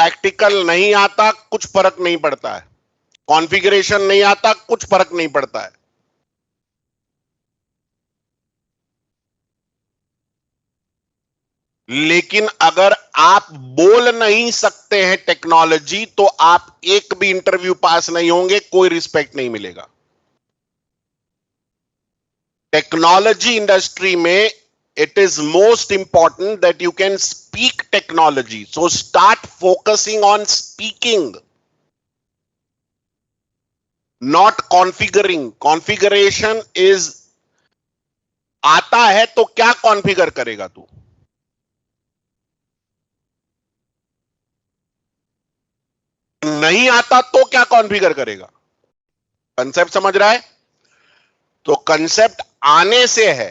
Practical नहीं आता कुछ फर्क नहीं पड़ता है, कॉन्फ़िगरेशन नहीं आता कुछ फर्क नहीं पड़ता है। लेकिन अगर आप बोल नहीं सकते हैं टेक्नोलॉजी, तो आप एक भी इंटरव्यू पास नहीं होंगे, कोई रिस्पेक्ट नहीं मिलेगा। टेक्नोलॉजी इंडस्ट्री में it is most important that you can speak technology. So start focusing on speaking, not configuring. Configuration is आता है तो क्या कॉन्फ़िगर करेगा तू? नहीं आता तो क्या कॉन्फ़िगर करेगा? कंसेप्ट समझ रहा है? तो कंसेप्ट आने से है।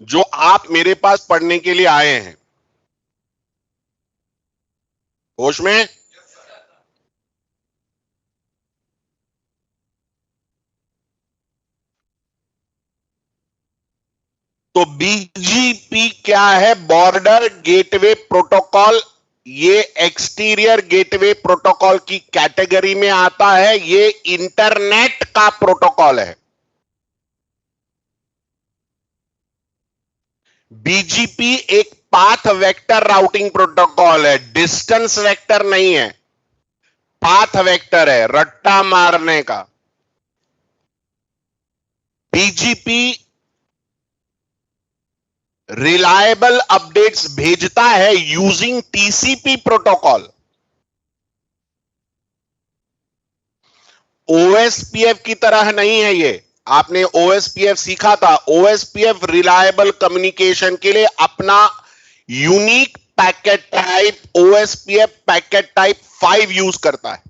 जो आप मेरे पास पढ़ने के लिए आए हैं, होश में? तो बीजीपी क्या है? Border gateway protocol. ये एक्सटीरियर गेटवे प्रोटोकॉल की कैटेगरी में आता है। ये इंटरनेट का प्रोटोकॉल है। बीजीपी एक पाथ वेक्टर राउटिंग प्रोटोकॉल है, डिस्टेंस वेक्टर नहीं है, पाथ वेक्टर है, रट्टा मारने का। बीजीपी रिलायबल अपडेट्स भेजता है यूजिंग टीसीपी प्रोटोकॉल। ओएसपीएफ की तरह नहीं है ये। आपने ओएसपीएफ सीखा था। ओएसपीएफ रिलायबल कम्युनिकेशन के लिए अपना unique packet type OSPF packet type 5 use करता है।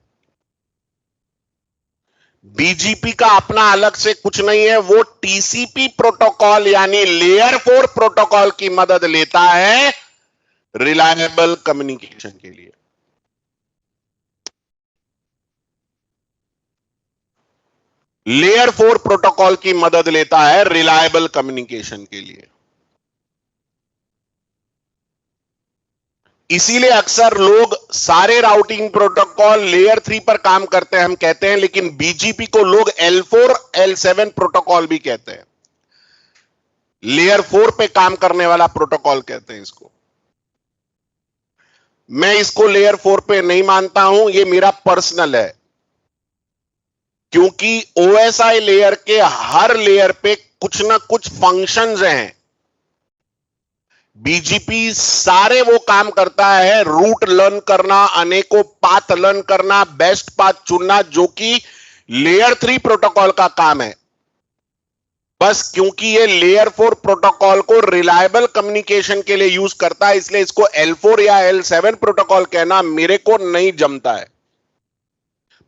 बीजीपी का अपना अलग से कुछ नहीं है, वो टीसीपी प्रोटोकॉल यानी लेयर 4 प्रोटोकॉल की मदद लेता है रिलायबल कम्युनिकेशन के लिए। लेयर 4 प्रोटोकॉल की मदद लेता है रिलायबल कम्युनिकेशन के लिए। इसीलिए अक्सर लोग सारे राउटिंग प्रोटोकॉल लेयर 3 पर काम करते हैं हम कहते हैं, लेकिन बीजीपी को लोग L4 L7 प्रोटोकॉल भी कहते हैं। लेयर 4 पे काम करने वाला प्रोटोकॉल कहते हैं इसको। मैं इसको लेयर 4 पे नहीं मानता हूं, ये मेरा पर्सनल है, क्योंकि ओएसआई लेयर के हर लेयर पे कुछ ना कुछ फंक्शंस हैं। बीजीपी सारे वो काम करता है, रूट लर्न करना, अनेकों पाथ लर्न करना, बेस्ट पाथ चुनना, जो कि लेयर 3 प्रोटोकॉल का काम है। बस क्योंकि ये लेयर 4 प्रोटोकॉल को रिलायबल कम्युनिकेशन के लिए यूज करता है, इसलिए इसको L4 या L7 प्रोटोकॉल कहना मेरे को नहीं जमता है।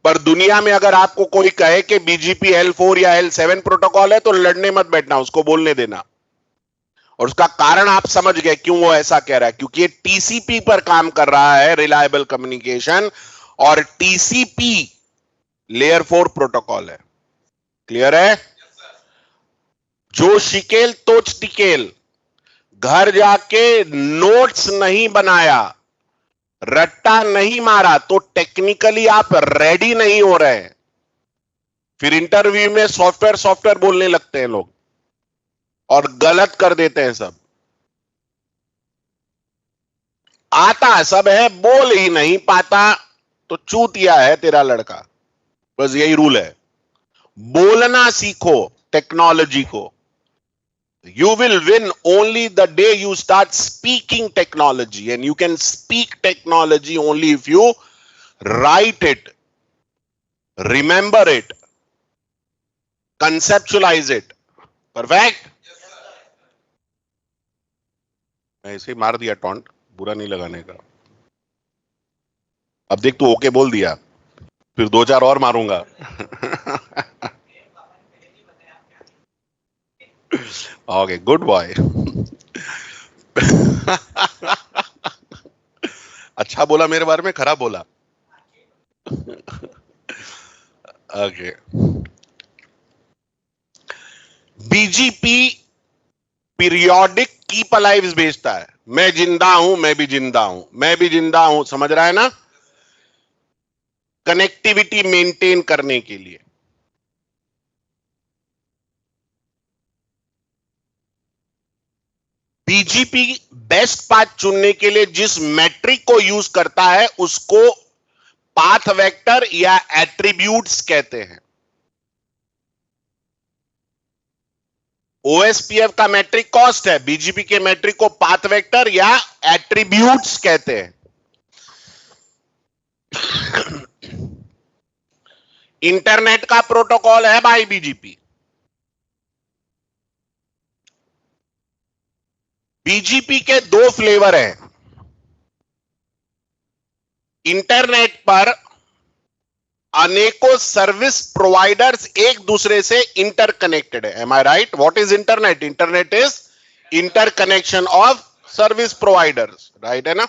पर दुनिया में अगर आपको कोई कहे कि बीजीपी L4 या L7 प्रोटोकॉल है, तो लड़ने मत बैठना, उसको बोलने देना। और उसका कारण आप समझ गए क्यों वो ऐसा कह रहा है, क्योंकि ये टीसीपी पर काम कर रहा है, रिलायबल कम्युनिकेशन, और टीसीपी लेयर 4 प्रोटोकॉल है। क्लियर है? जो शिकेल तो टिकेल, घर जाके नोट्स नहीं बनाया, रट्टा नहीं मारा, तो टेक्निकली आप रेडी नहीं हो रहे हैं। फिर इंटरव्यू में सॉफ्टवेयर सॉफ्टवेयर बोलने लगते हैं लोग और गलत कर देते हैं सब। आता सब है, बोल ही नहीं पाता तो चूतिया है तेरा लड़का। बस यही रूल है। बोलना सीखो टेक्नोलॉजी को। You will win only the day you start speaking technology, and you can speak technology only if you write it, remember it, conceptualize it. Perfect? ऐसे ही मार दिया टॉन्ट, बुरा नहीं लगाने का। अब देख तू ओके बोल दिया, फिर 2-4 और मारूंगा। Okay, good boy. अच्छा बोला मेरे बारे में, खराब बोला? Okay. BGP periodic keep alive भेजता है, मैं जिंदा हूं, मैं भी जिंदा हूं, मैं भी जिंदा हूं, समझ रहा है ना, कनेक्टिविटी मेंटेन करने के लिए। बीजीपी बेस्ट पाथ चुनने के लिए जिस मैट्रिक को यूज करता है उसको पाथ वेक्टर या एट्रीब्यूट्स कहते हैं। ओएसपीएफ का मैट्रिक कॉस्ट है, बीजीपी के मैट्रिक को पाथ वेक्टर या एट्रीब्यूट्स कहते हैं। इंटरनेट का प्रोटोकॉल है भाई बीजीपी। बीजीपी के दो फ्लेवर हैं। इंटरनेट पर अनेकों सर्विस प्रोवाइडर्स एक दूसरे से इंटरकनेक्टेड है। Am I right? What is internet? Internet is interconnection of service providers, right है ना।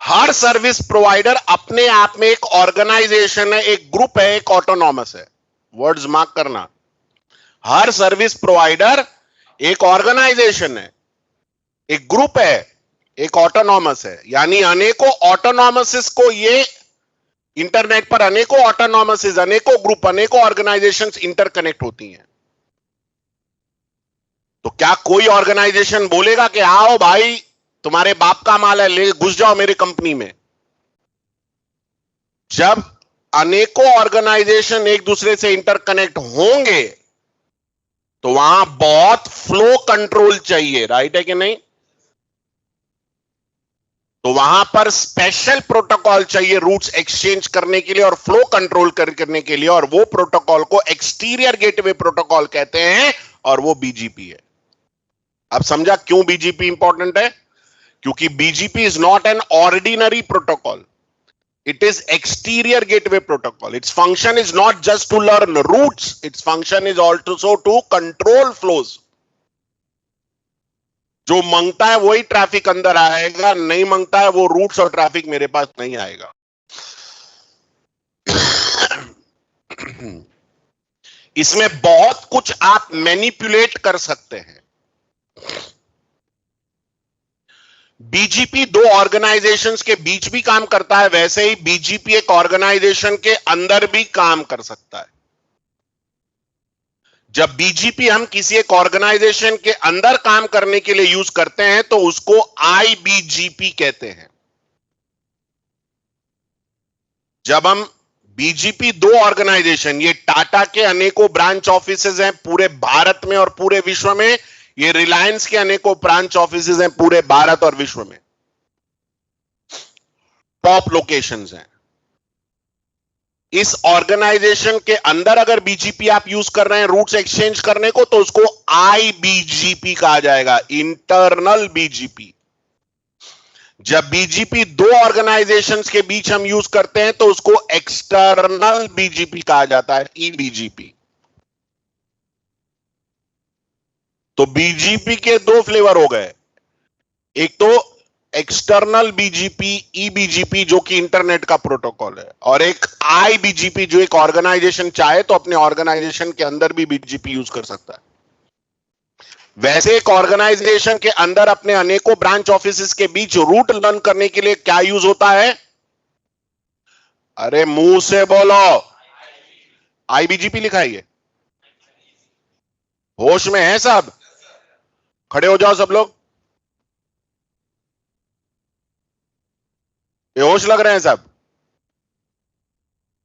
हर सर्विस प्रोवाइडर अपने आप में एक ऑर्गेनाइजेशन है, एक ग्रुप है, एक ऑटोनॉमस है। वर्ड्स मार्क करना, हर सर्विस प्रोवाइडर एक ऑर्गेनाइजेशन है, एक ग्रुप है, एक ऑटोनॉमस है। यानी अनेकों ऑटोनॉमसेस को ये इंटरनेट पर अनेकों ऑटोनॉमसेस, अनेकों ग्रुप, अनेकों ऑर्गेनाइजेशंस इंटरकनेक्ट होती हैं। तो क्या कोई ऑर्गेनाइजेशन बोलेगा कि आओ भाई तुम्हारे बाप का माल है, ले घुस जाओ मेरी कंपनी में? जब अनेकों ऑर्गेनाइजेशन एक दूसरे से इंटरकनेक्ट होंगे तो वहां बहुत फ्लो कंट्रोल चाहिए, राइट है कि नहीं? तो वहां पर स्पेशल प्रोटोकॉल चाहिए रूट्स एक्सचेंज करने के लिए और फ्लो कंट्रोल करने के लिए, और वो प्रोटोकॉल को एक्सटीरियर गेटवे प्रोटोकॉल कहते हैं, और वो बीजीपी है। अब समझा क्यों बीजीपी इंपॉर्टेंट है? क्योंकि BGP is not an ordinary protocol, it is exterior gateway protocol. Its function is not just to learn routes, its function is also to control flows. जो मांगता है वही ट्रैफिक अंदर आएगा, नहीं मांगता है वो रूट्स और ट्रैफिक मेरे पास नहीं आएगा। इसमें बहुत कुछ आप मैनिपुलेट कर सकते हैं। बीजीपी दो ऑर्गेनाइजेशंस के बीच भी काम करता है, वैसे ही बीजीपी एक ऑर्गेनाइजेशन के अंदर भी काम कर सकता है। जब बीजीपी हम किसी एक ऑर्गेनाइजेशन के अंदर काम करने के लिए यूज करते हैं तो उसको आईबीजीपी कहते हैं। जब हम बीजीपी दो ऑर्गेनाइजेशन, ये टाटा के अनेकों ब्रांच ऑफिसेज हैं पूरे भारत में और पूरे विश्व में, ये रिलायंस के अनेकों ब्रांच ऑफिसेज हैं पूरे भारत और विश्व में, टॉप लोकेशंस हैं। इस ऑर्गेनाइजेशन के अंदर अगर बीजीपी आप यूज कर रहे हैं रूट्स एक्सचेंज करने को, तो उसको आईबीजीपी कहा जाएगा, इंटरनल बीजीपी। जब बीजीपी दो ऑर्गेनाइजेशंस के बीच हम यूज करते हैं तो उसको एक्सटर्नल बीजीपी कहा जाता है, ईबीजीपी। तो बीजीपी के दो फ्लेवर हो गए, एक तो एक्सटर्नल बीजीपी, ईबीजीपी जो कि इंटरनेट का प्रोटोकॉल है, और एक आईबीजीपी जो एक ऑर्गेनाइजेशन चाहे तो अपने ऑर्गेनाइजेशन के अंदर भी बीजीपी यूज कर सकता है। वैसे एक ऑर्गेनाइजेशन के अंदर अपने अनेकों ब्रांच ऑफिसेस के बीच रूट लर्न करने के लिए क्या यूज होता है? अरे मुंह से बोलो, आईबीजीपी लिखा है। ये होश में है सब? खड़े हो जाओ सब लोग, बेहोश लग रहे हैं सब।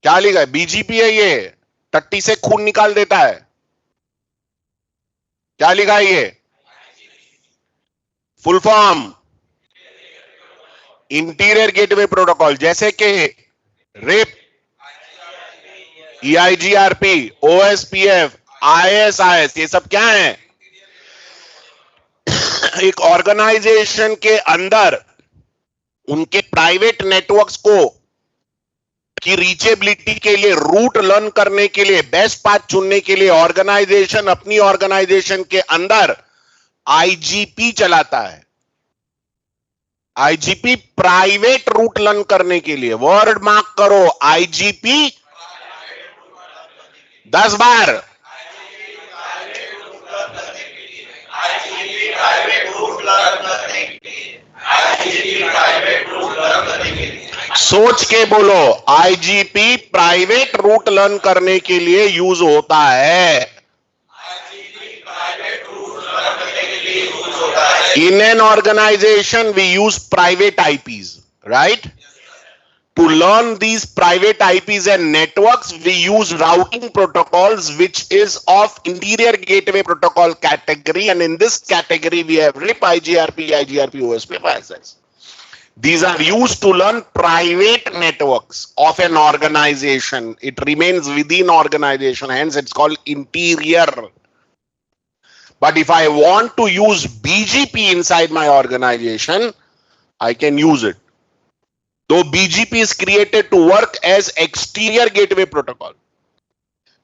क्या लिखा है? बीजीपी है ये, टट्टी से खून निकाल देता है। क्या लिखा है ये? Full form interior gateway protocol, जैसे कि रेप, ईआईजीआरपी, ओएसपीएफ, आईएसआईएस, ये सब क्या है? एक ऑर्गेनाइजेशन के अंदर उनके प्राइवेट नेटवर्क्स को की रीचेबिलिटी के लिए, रूट लर्न करने के लिए, बेस्ट पाथ चुनने के लिए ऑर्गेनाइजेशन अपनी ऑर्गेनाइजेशन के अंदर आईजीपी चलाता है। आईजीपी प्राइवेट रूट लर्न करने के लिए, वर्ड मार्क करो, आईजीपी 10 बार, सोच के बोलो, आईजीपी प्राइवेट रूट लर्न करने के लिए यूज होता है। In an organization, we use private IPs, right? To learn these private IPs and networks, we use routing protocols, which is of interior gateway protocol category. And in this category, we have RIP, IGRP, OSPF, ISS. These are used to learn private networks of an organization. It remains within organization, hence it's called interior. But if I want to use BGP inside my organization, I can use it. Though BGP is created to work as exterior gateway protocol.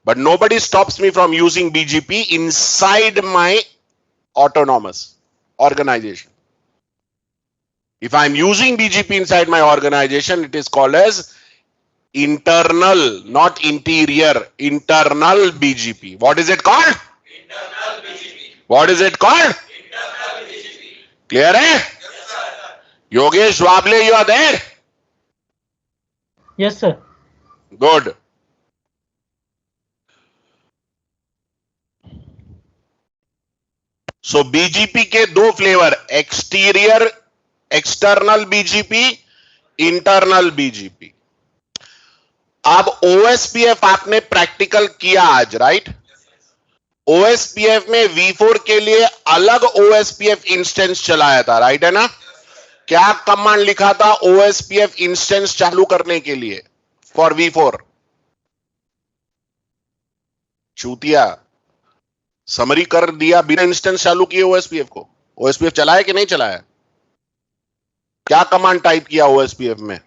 But nobody stops me from using BGP inside my autonomous organization. If I'm using BGP inside my organization, it is called as internal, not interior, internal BGP. What is it called? Internal BGP. What is it called? Internal BGP. Clear hai? Yes, sir. Yogesh Wable, you are there? Yes, sir. Good. So BGP के दो flavour, exterior external BGP, internal BGP. अब OSPF आपने practical किया आज, right? OSPF में V4 के लिए अलग ओएसपीएफ इंस्टेंस चलाया था, राइट है ना? क्या कमांड लिखा था ओएसपीएफ इंस्टेंस चालू करने के लिए फॉर V4? चूतिया, समरी कर दिया बिना इंस्टेंस चालू किए ओएसपीएफ को। ओएसपीएफ चलाया कि नहीं चलाया? क्या कमांड टाइप किया ओएसपीएफ में?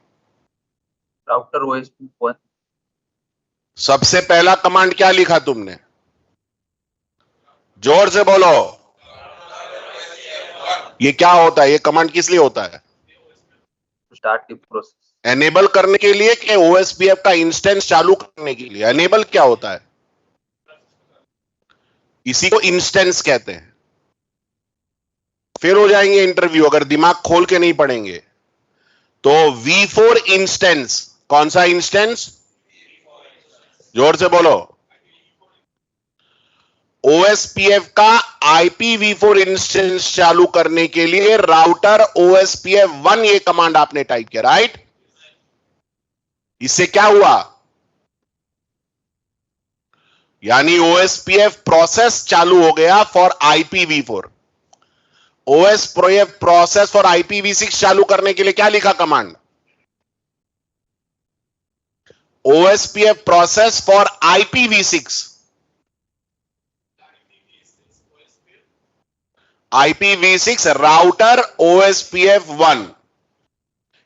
Router OSP 1। सबसे पहला कमांड क्या लिखा तुमने? जोर से बोलो। ये क्या होता है? ये कमांड किस लिए होता है? Start the process. एनेबल करने के लिए कि ओएसपीएफ का इंस्टेंस चालू करने के लिए? एनेबल क्या होता है? इसी को इंस्टेंस कहते हैं। फिर हो जाएंगे इंटरव्यू अगर दिमाग खोल के नहीं पढ़ेंगे तो। V4 इंस्टेंस, कौन सा इंस्टेंस? जोर से बोलो। ओएसपीएफ का IPv4 इंस्टेंस चालू करने के लिए राउटर OSPF 1 ये कमांड आपने टाइप किया, राइट? इससे क्या हुआ? यानी OSPF प्रोसेस चालू हो गया for IPv4। OSPF process for IPv6 चालू करने के लिए क्या लिखा command? OSPF process for IPv6। IPv6 router OSPF 1,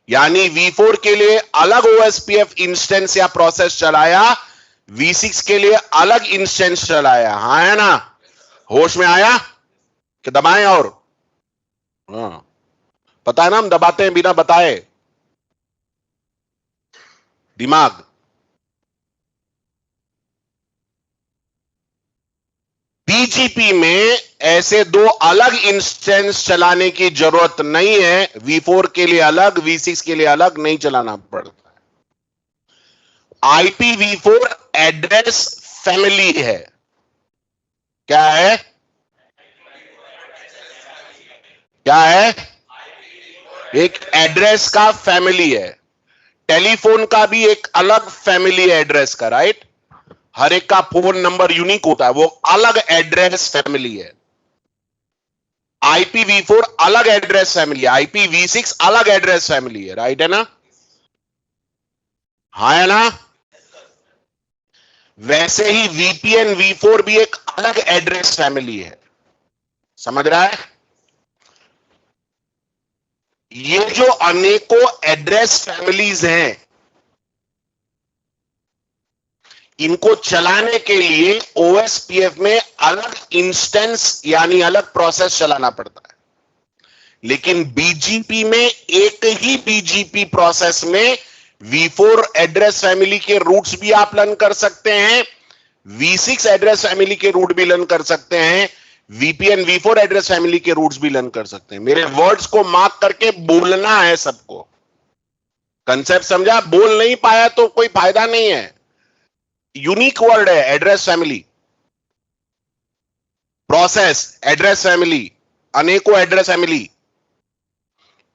यानी V4 के लिए अलग OSPF इंस्टेंस या प्रोसेस चलाया, V6 के लिए अलग इंस्टेंस चलाया। हाँ है ना? होश में आया कि दबाएं? और हाँ, पता है ना हम दबाते हैं बिना बताए दिमाग। BGP में ऐसे दो अलग इंस्टेंस चलाने की जरूरत नहीं है। V4 के लिए अलग, V6 के लिए अलग नहीं चलाना पड़ता है। IPv4 एड्रेस फैमिली है। क्या है? क्या है? एक एड्रेस का फैमिली है। टेलीफोन का भी एक अलग फैमिली है एड्रेस का, राइट? हर एक का फोन नंबर यूनिक होता है, वो अलग एड्रेस फैमिली है। IPv4 अलग एड्रेस फैमिली है, IPv6 अलग एड्रेस फैमिली है, राइट है ना? हाँ है ना? वैसे ही VPN V4 भी एक अलग एड्रेस फैमिली है। समझ रहा है? ये जो अनेकों एड्रेस फैमिलीज हैं, इनको चलाने के लिए OSPF में अलग इंस्टेंस यानी अलग प्रोसेस चलाना पड़ता है। लेकिन BGP में एक ही BGP प्रोसेस में V4 एड्रेस फैमिली के रूट्स भी आप लर्न कर सकते हैं, V6 एड्रेस फैमिली के रूट भी लर्न कर सकते हैं, VP and V4 address family के रूट्स भी लर्न कर सकते हैं। मेरे वर्ड्स को मार्क करके बोलना है सबको। कंसेप्ट समझा? बोल नहीं पाया तो कोई फायदा नहीं है। यूनिक वर्ड है address family. Process address family, अनेकों एड्रेस फैमिली।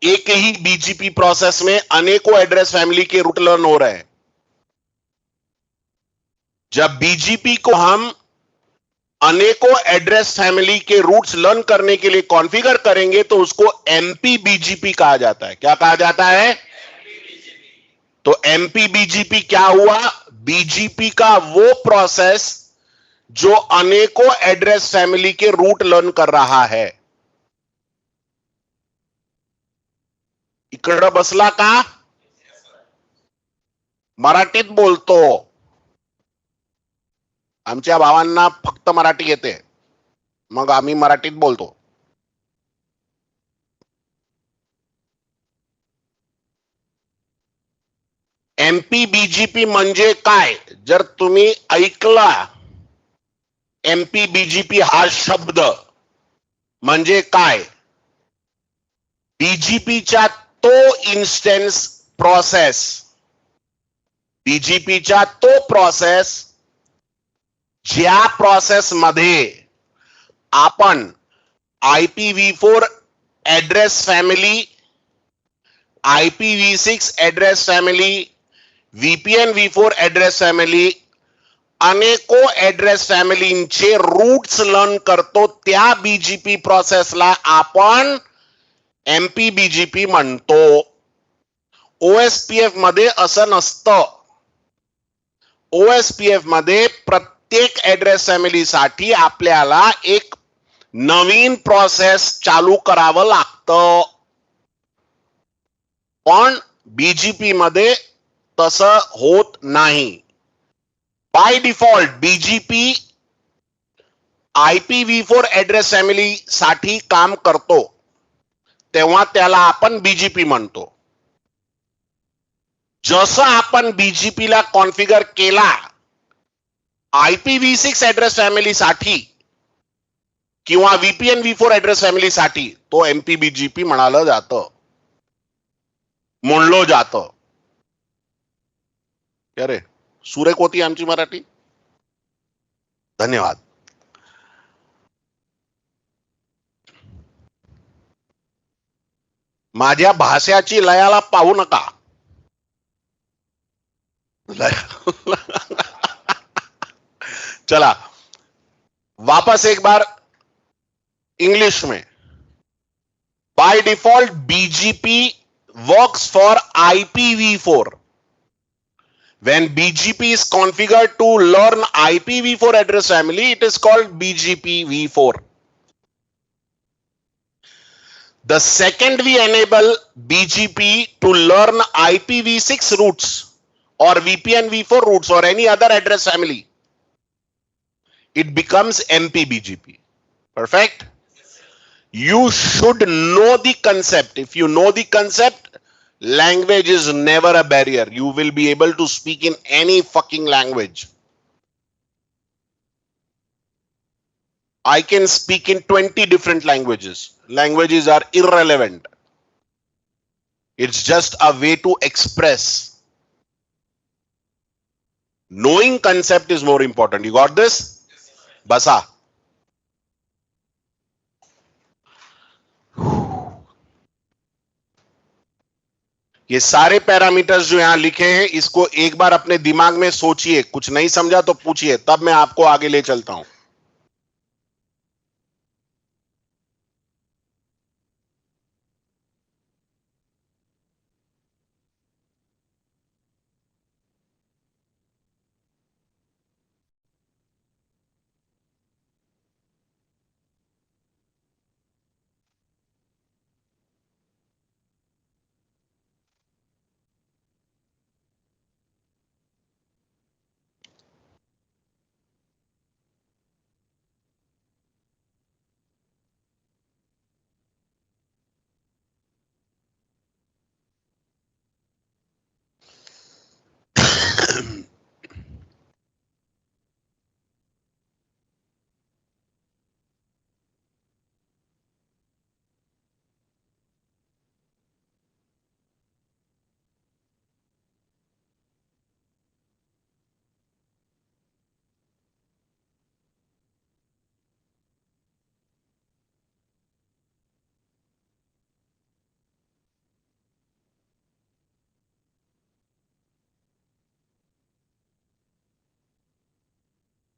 एक ही बीजीपी प्रोसेस में अनेकों एड्रेस फैमिली के रूट लर्न हो रहे हैं। जब बीजीपी को हम अनेकों एड्रेस फैमिली के रूट्स लर्न करने के लिए कॉन्फ़िगर करेंगे तो उसको एमपी बीजीपी कहा जाता है। क्या कहा जाता है? तो एमपी बीजीपी क्या हुआ? बीजीपी का वो प्रोसेस जो अनेकों एड्रेस फैमिली के रूट लर्न कर रहा है। इकडं बसला का? मराठीत बोलतो। आमच्या भावांना फक्त मराठी येते, मग आम्ही मराठीत बोलतो। एमपी बीजीपी म्हणजे काय? जर तुम्ही ऐकला एमपी बीजीपी हा शब्द म्हणजे काय? बीजीपीच्या तो इन्स्टन्स प्रोसेस, बीजीपीच्या तो प्रोसेस ज्या प्रोसेस मध्ये आपण IPv4 address family, IPv6 address family, VPN V4 address family, अनेकों एड्रेस फॅमिलींचे रूट्स लर्न करतो, त्या बीजीपी प्रोसेसला आपण एमपी बीजीपी म्हणतो। OSPF मध्ये असं नसतं। OSPF मध्ये प्रत्येक एड्रेस फॅमिलीसाठी आपल्याला एक नवीन प्रोसेस चालू करावं लागतं। पण बीजीपी मध्ये तसं होत नाही। By default BGP IPv4 address family साठी काम करतो, तेव्हा त्याला आपण बीजीपी म्हणतो। जसं आपण बीजीपी ला कॉन्फिगर केला IPv6 एड्रेस फॅमिली साठी किंवा VPN V4 एड्रेस फॅमिली साठी, तो एमपी बीजीपी म्हणालं जातं, म्हणलो जातं। अरे सुरेख होती आमची मराठी। धन्यवाद। माझ्या भाषाची लयाला पाहू नका। चला वापस एक बार इंग्लिश में। By default BGP works for IPv4। When BGP is configured to learn IPv4 address family, it is called BGP v4. The second we enable BGP to learn IPv6 routes or VPN v4 routes or any other address family, it becomes MPBGP. Perfect? You should know the concept. If you know the concept, language is never a barrier. You will be able to speak in any fucking language. I can speak in 20 different languages. Languages are irrelevant. It's just a way to express. Knowing concept is more important. You got this? Basa. ये सारे parameters जो यहां लिखे हैं, इसको एक बार अपने दिमाग में सोचिए। कुछ नहीं समझा तो पूछिए, तब मैं आपको आगे ले चलता हूं।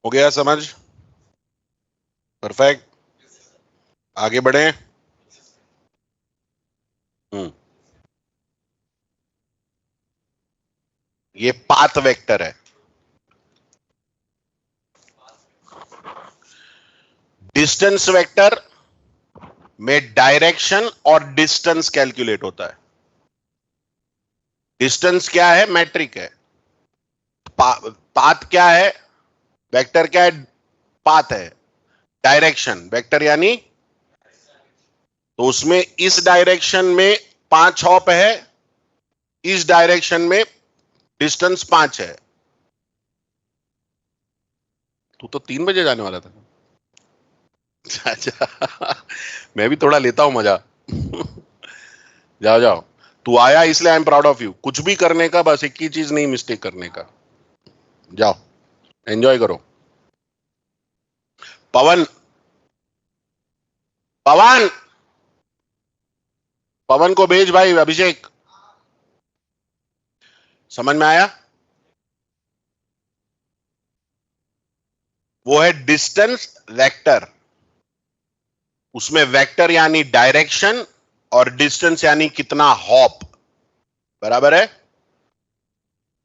हो गया समझ? परफेक्ट, आगे बढ़े। ये पाथ वेक्टर है। डिस्टेंस वेक्टर में डायरेक्शन और डिस्टेंस कैलकुलेट होता है। डिस्टेंस क्या है? मैट्रिक है। पाथ क्या है? वेक्टर क्या है? पाथ है। डायरेक्शन वेक्टर यानी, तो उसमें इस डायरेक्शन में 5 हॉप है, इस डायरेक्शन में डिस्टेंस 5 है। तू तो 3 बजे जाने वाला था। अच्छा, मैं भी थोड़ा लेता हूं मजा। जाओ जाओ, तू आया इसलिए I am proud of you. कुछ भी करने का, बस एक ही चीज नहीं मिस्टेक करने का। जाओ एंजॉय करो। पवन, पवन, पवन को भेज भाई। अभिषेक, समझ में आया? वो है डिस्टेंस वेक्टर। उसमें वेक्टर यानी डायरेक्शन और डिस्टेंस यानी कितना हॉप, बराबर है।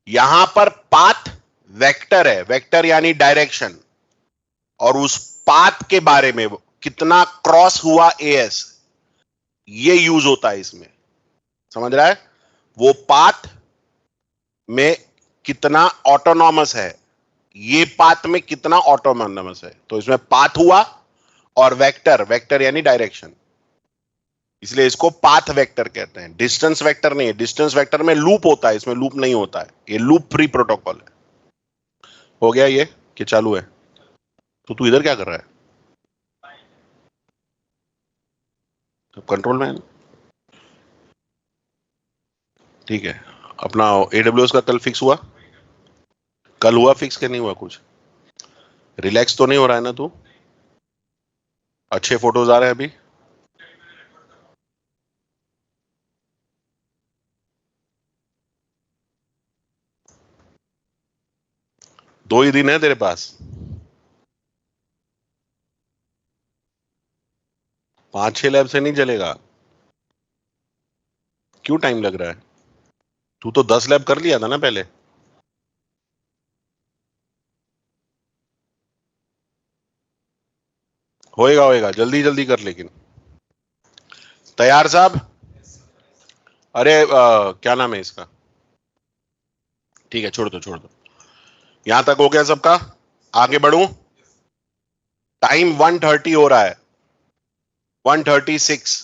यहां पर पाथ वेक्टर है, वेक्टर यानी डायरेक्शन, और उस पाथ के बारे में कितना क्रॉस हुआ एएस, ये यूज होता है इसमें। समझ रहा है? वो पाथ में कितना ऑटोनॉमस है, ये पाथ में कितना ऑटोनॉमस है। तो इसमें पाथ हुआ और वेक्टर, वेक्टर यानी डायरेक्शन, इसलिए इसको पाथ वेक्टर कहते हैं। डिस्टेंस वेक्टर नहीं है। डिस्टेंस वेक्टर में लूप होता है, इसमें लूप नहीं होता है। ये लूप फ्री प्रोटोकॉल है। हो गया ये कि चालू है? तो तू इधर क्या कर रहा है? तो कंट्रोल में है ना? ठीक है। अपना AWS का कल फिक्स हुआ? कल हुआ फिक्स के नहीं हुआ? कुछ रिलैक्स तो नहीं हो रहा है ना तू? अच्छे फोटोज आ रहे हैं अभी? दो ही दिन है तेरे पास? 5-6 लैब से नहीं चलेगा। क्यों टाइम लग रहा है? तू तो 10 लैब कर लिया था ना पहले। होएगा होएगा, जल्दी जल्दी कर लेकिन। तैयार साहब? अरे क्या नाम है इसका? ठीक है, छोड़ दो छोड़ दो। यहां तक हो गया सबका? आगे बढ़ूं? टाइम 1:30 हो रहा है, 1:36।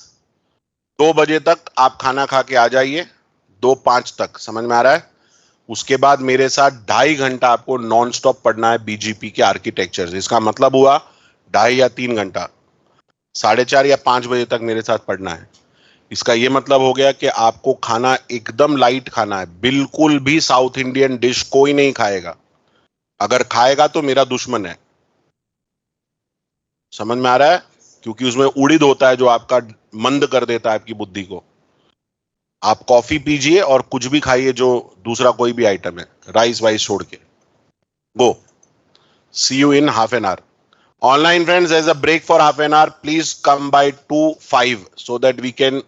2 बजे तक आप खाना खा के आ जाइए, 2:05 तक। समझ में आ रहा है? उसके बाद मेरे साथ 2.5 घंटा आपको नॉन स्टॉप पढ़ना है बीजीपी के आर्किटेक्चर। इसका मतलब हुआ 2.5 या 3 घंटा, 4:30 या 5 बजे तक मेरे साथ पढ़ना है। इसका यह मतलब हो गया कि आपको खाना एकदम लाइट खाना है। बिल्कुल भी साउथ इंडियन डिश कोई नहीं खाएगा। अगर खाएगा तो मेरा दुश्मन है। समझ में आ रहा है? क्योंकि उसमें उड़ीद होता है जो आपका मंद कर देता है, आपकी बुद्धि को। आप कॉफी पीजिए और कुछ भी खाइए, जो दूसरा कोई भी आइटम है, राइस वाइस छोड़ के। Go, see you in half an hour. Online friends, there's a break for half an hour. Please come by 2:05 so that we can